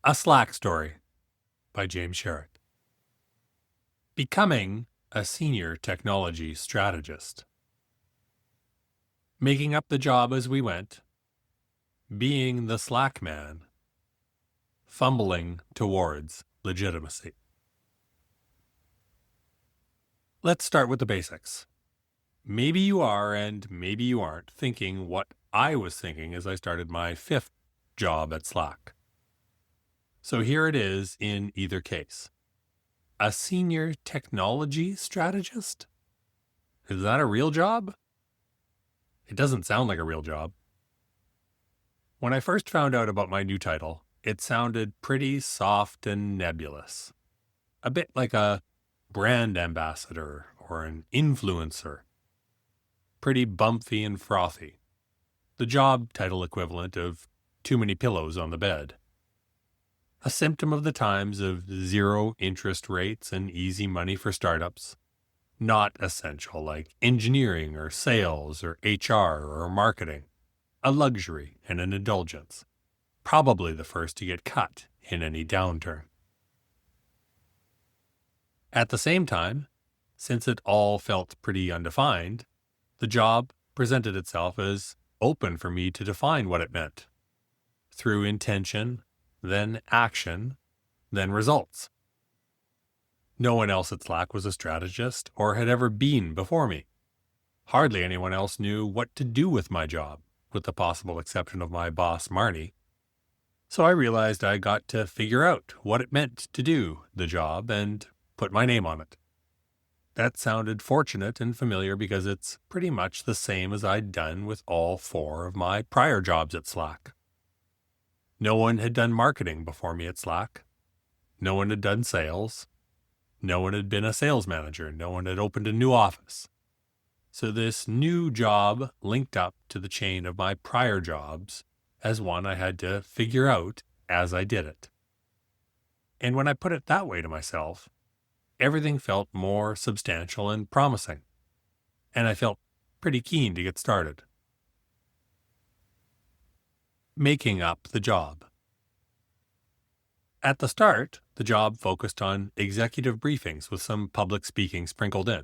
A Slack Story by James Sherrett. Becoming a Senior Technology Strategist. Making up the job as we went. Being the Slack man. Fumbling towards legitimacy. Let's start with the basics. Maybe you are and maybe you aren't thinking what I was thinking as I started my fifth job at Slack. So here it is in either case. A Senior Technology Strategist? Is that a real job? It doesn't sound like a real job. When I first found out about my new title, it sounded pretty soft and nebulous. A bit like a brand ambassador or an influencer. Pretty bumpy and frothy. The job title equivalent of too many pillows on the bed. A symptom of the times of zero interest rates and easy money for startups. Not essential like engineering or sales or HR or marketing. A luxury and an indulgence. Probably the first to get cut in any downturn. At the same time, since it all felt pretty undefined, the job presented itself as open for me to define what it meant. Through intention, then action, then results. No one else at Slack was a strategist or had ever been before me. Hardly anyone else knew what to do with my job, with the possible exception of my boss, Marnie. So I realized I got to figure out what it meant to do the job and put my name on it. That sounded fortunate and familiar because it's pretty much the same as I'd done with all four of my prior jobs at Slack. No one had done marketing before me at Slack. No one had done sales. No one had been a sales manager. No one had opened a new office. So this new job linked up to the chain of my prior jobs as one I had to figure out as I did it. And when I put it that way to myself, everything felt more substantial and promising. And I felt pretty keen to get started. Making up the job. At the start, the job focused on executive briefings with some public speaking sprinkled in.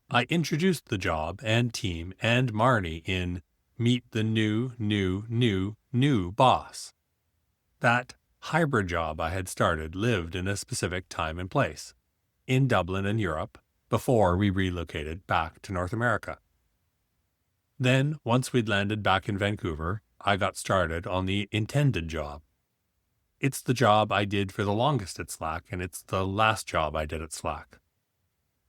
I introduced the job and team and Marnie in Meet the New Boss. That hybrid job I had started lived in a specific time and place, in Dublin and Europe, before we relocated back to North America. Then, once we'd landed back in Vancouver, I got started on the intended job. It's the job I did for the longest at Slack, and it's the last job I did at Slack.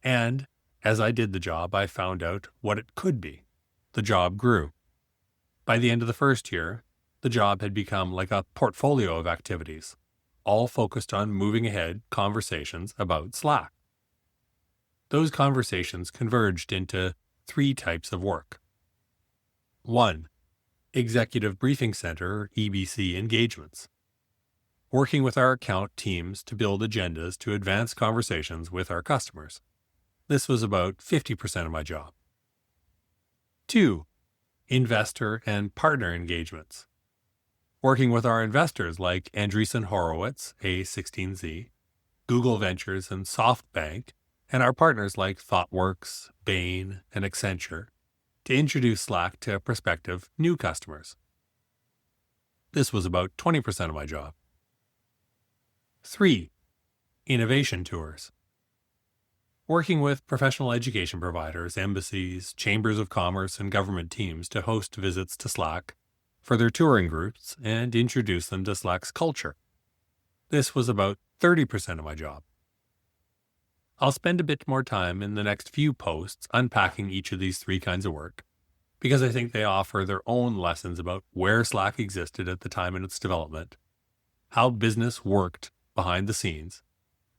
And as I did the job, I found out what it could be. The job grew. By the end of the first year, the job had become like a portfolio of activities, all focused on moving ahead conversations about Slack. Those conversations converged into three types of work. 1. Executive Briefing Center, EBC engagements. Working with our account teams to build agendas to advance conversations with our customers. This was about 50% of my job. 2. Investor and partner engagements. Working with our investors like Andreessen Horowitz, A16Z, Google Ventures and SoftBank, and our partners like ThoughtWorks, Bain, and Accenture to introduce Slack to prospective new customers. This was about 20% of my job. 3. Innovation tours. Working with professional education providers, embassies, chambers of commerce, and government teams to host visits to Slack for their touring groups and introduce them to Slack's culture. This was about 30% of my job. I'll spend a bit more time in the next few posts unpacking each of these three kinds of work, because I think they offer their own lessons about where Slack existed at the time in its development, how business worked behind the scenes,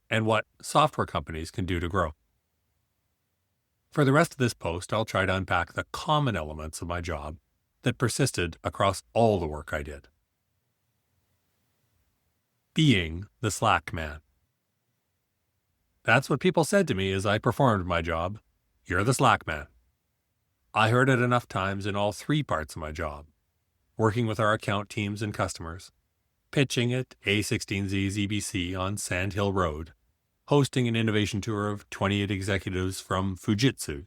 and what software companies can do to grow. For the rest of this post, I'll try to unpack the common elements of my job that persisted across all the work I did. Being the Slack man. That's what people said to me as I performed my job. You're the Slack man. I heard it enough times in all three parts of my job, working with our account teams and customers, pitching at A16Z ZBC on Sand Hill Road, hosting an innovation tour of 28 executives from Fujitsu,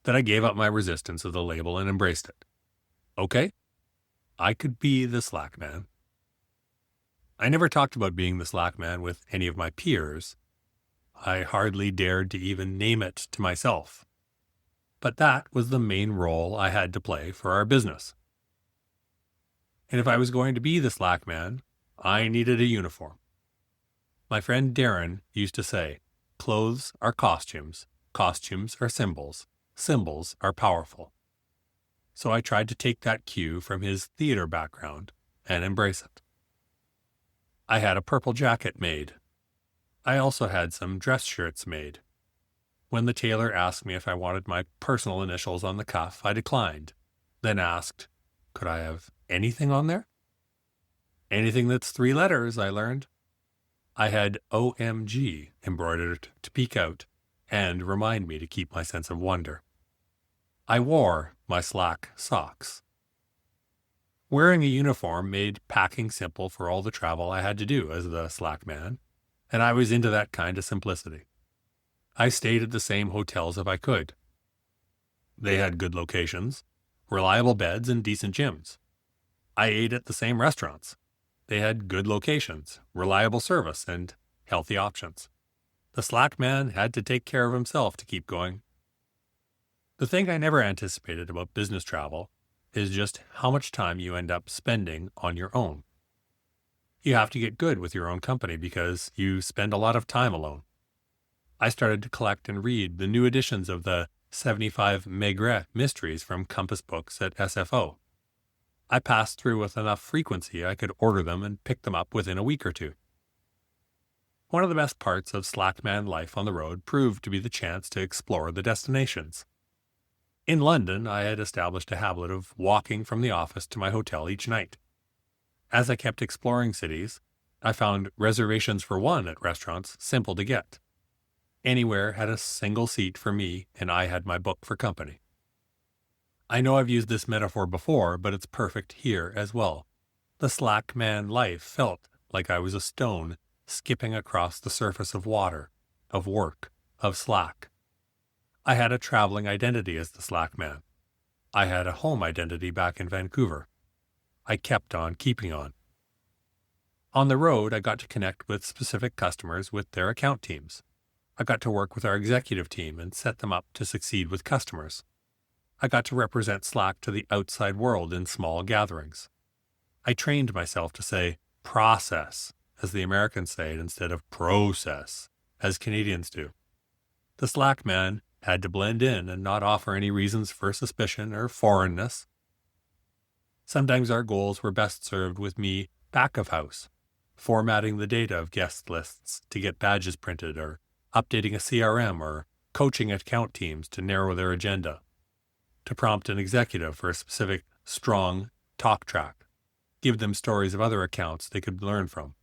that I gave up my resistance of the label and embraced it. Okay, I could be the Slack man. I never talked about being the Slack man with any of my peers. I hardly dared to even name it to myself. But that was the main role I had to play for our business. And if I was going to be the Slack man, I needed a uniform. My friend Darren used to say, clothes are costumes, costumes are symbols, symbols are powerful. So I tried to take that cue from his theater background and embrace it. I had a purple jacket made. I also had some dress shirts made. When the tailor asked me if I wanted my personal initials on the cuff, I declined, then asked, could I have anything on there? Anything that's 3 letters, I learned. I had OMG embroidered to peek out and remind me to keep my sense of wonder. I wore my Slack socks. Wearing a uniform made packing simple for all the travel I had to do as the Slack man, and I was into that kind of simplicity. I stayed at the same hotels if I could. They had good locations, reliable beds, and decent gyms. I ate at the same restaurants. They had good locations, reliable service, and healthy options. The Slack man had to take care of himself to keep going. The thing I never anticipated about business travel is just how much time you end up spending on your own. You have to get good with your own company because you spend a lot of time alone. I started to collect and read the new editions of the 75 Maigret mysteries from Compass Books at SFO. I passed through with enough frequency I could order them and pick them up within a week or two. One of the best parts of Slackman life on the road proved to be the chance to explore the destinations. In London, I had established a habit of walking from the office to my hotel each night. As I kept exploring cities, I found reservations for one at restaurants simple to get. Anywhere had a single seat for me, and I had my book for company. I know I've used this metaphor before, but it's perfect here as well. The Slack man life felt like I was a stone skipping across the surface of water, of work, of Slack. I had a traveling identity as the Slack man. I had a home identity back in Vancouver. I kept on keeping on. On the road, I got to connect with specific customers with their account teams. I got to work with our executive team and set them up to succeed with customers. I got to represent Slack to the outside world in small gatherings. I trained myself to say process, as the Americans say it, instead of process, as Canadians do. The Slack man had to blend in and not offer any reasons for suspicion or foreignness. Sometimes our goals were best served with me back of house, formatting the data of guest lists to get badges printed, or updating a CRM, or coaching account teams to narrow their agenda, to prompt an executive for a specific, strong talk track, give them stories of other accounts they could learn from.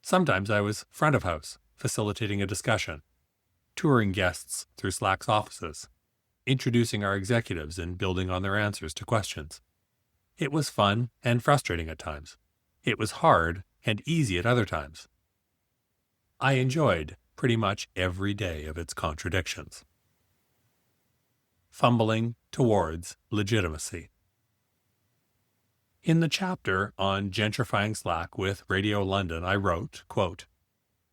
Sometimes I was front of house, facilitating a discussion, touring guests through Slack's offices, introducing our executives and building on their answers to questions. It was fun and frustrating at times. It was hard and easy at other times. I enjoyed pretty much every day of its contradictions. Fumbling towards legitimacy. In the chapter on gentrifying Slack with Radio London, I wrote, quote,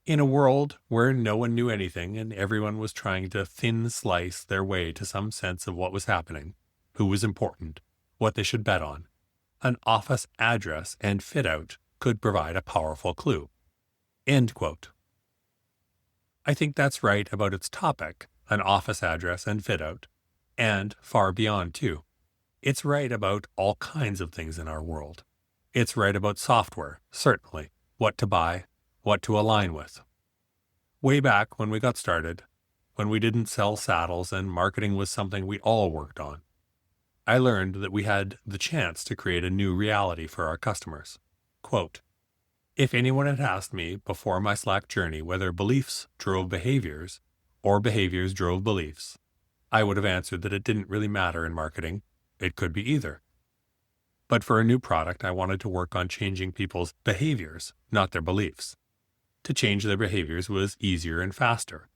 "In a world where no one knew anything and everyone was trying to thin slice their way to some sense of what was happening, who was important, what they should bet on, an office address and fit-out could provide a powerful clue." End quote. I think that's right about its topic, an office address and fit-out, and far beyond too. It's right about all kinds of things in our world. It's right about software, certainly, what to buy, what to align with. Way back when we got started, when we didn't sell saddles and marketing was something we all worked on, I learned that we had the chance to create a new reality for our customers. Quote, "If anyone had asked me before my Slack journey whether beliefs drove behaviors or behaviors drove beliefs, I would have answered that it didn't really matter in marketing. It could be either. But for a new product, I wanted to work on changing people's behaviors, not their beliefs. To change their behaviors was easier and faster.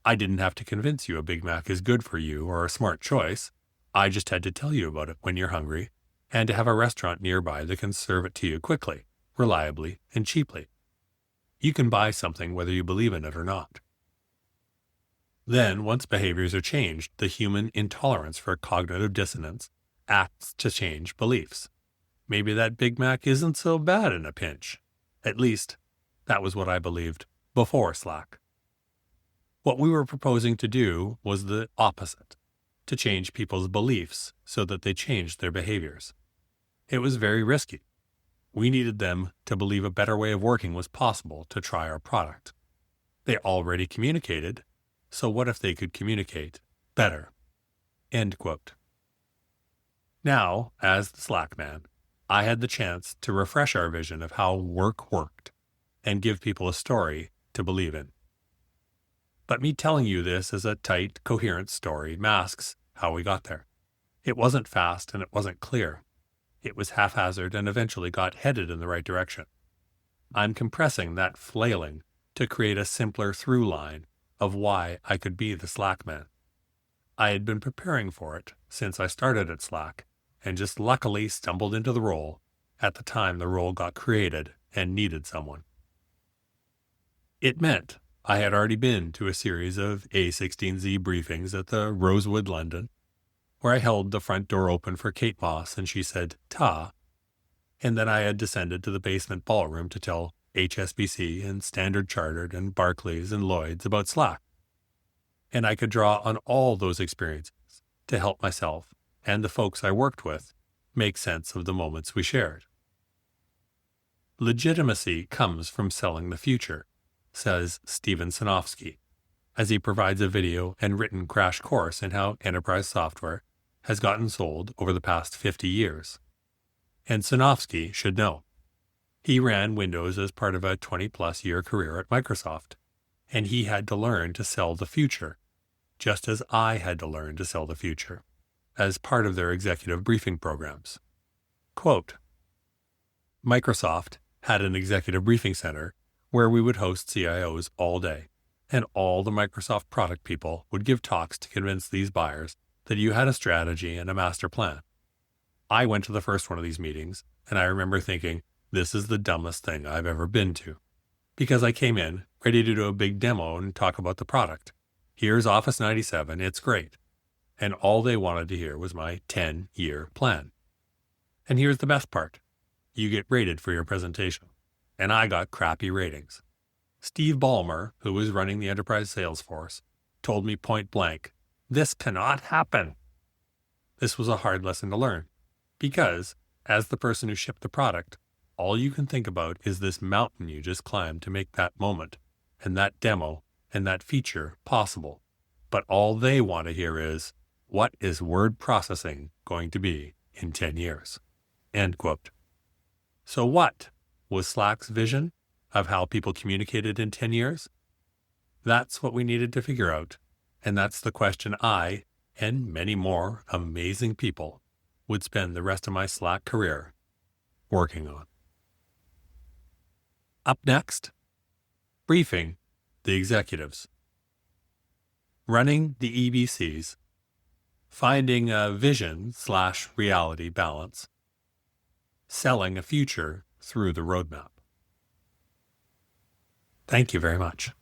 I didn't have to convince you a Big Mac is good for you or a smart choice. I just had to tell you about it when you're hungry, and to have a restaurant nearby that can serve it to you quickly, reliably, and cheaply. You can buy something whether you believe in it or not. Then, once behaviors are changed, the human intolerance for cognitive dissonance acts to change beliefs. Maybe that Big Mac isn't so bad in a pinch. At least, that was what I believed before Slack. What we were proposing to do was the opposite, to change people's beliefs so that they changed their behaviors. It was very risky. We needed them to believe a better way of working was possible to try our product. They already communicated, so what if they could communicate better? End quote. Now, as the Slack man, I had the chance to refresh our vision of how work worked and give people a story to believe in. But me telling you this as a tight, coherent story masks how we got there. It wasn't fast and it wasn't clear. It was haphazard and eventually got headed in the right direction. I'm compressing that flailing to create a simpler through line of why I could be the Slack man. I had been preparing for it since I started at Slack and just luckily stumbled into the role at the time the role got created and needed someone. It meant I had already been to a series of A16Z briefings at the Rosewood, London, where I held the front door open for Kate Moss and she said, "Ta," and then I had descended to the basement ballroom to tell HSBC and Standard Chartered and Barclays and Lloyds about Slack. And I could draw on all those experiences to help myself and the folks I worked with make sense of the moments we shared. Legitimacy comes from selling the future, says Steven Sinofsky, as he provides a video and written crash course in how enterprise software has gotten sold over the past 50 years. And Sinofsky should know. He ran Windows as part of a 20-plus year career at Microsoft, and he had to learn to sell the future, just as I had to learn to sell the future, as part of their executive briefing programs. Quote, Microsoft had an executive briefing center where we would host CIOs all day, and all the Microsoft product people would give talks to convince these buyers that you had a strategy and a master plan. I went to the first one of these meetings, and I remember thinking, this is the dumbest thing I've ever been to. Because I came in ready to do a big demo and talk about the product. Here's Office 97, it's great. And all they wanted to hear was my 10-year plan. And here's the best part. You get rated for your presentation. And I got crappy ratings. Steve Ballmer, who was running the enterprise sales force, told me point blank, this cannot happen. This was a hard lesson to learn. Because, as the person who shipped the product, all you can think about is this mountain you just climbed to make that moment, and that demo, and that feature possible. But all they want to hear is, what is word processing going to be in 10 years? End quote. So what was Slack's vision of how people communicated in 10 years? That's what we needed to figure out, and that's the question I, and many more amazing people, would spend the rest of my Slack career working on. Up next, briefing the executives. Running the EBCs, finding a vision/reality balance, selling a future through the roadmap. Thank you very much.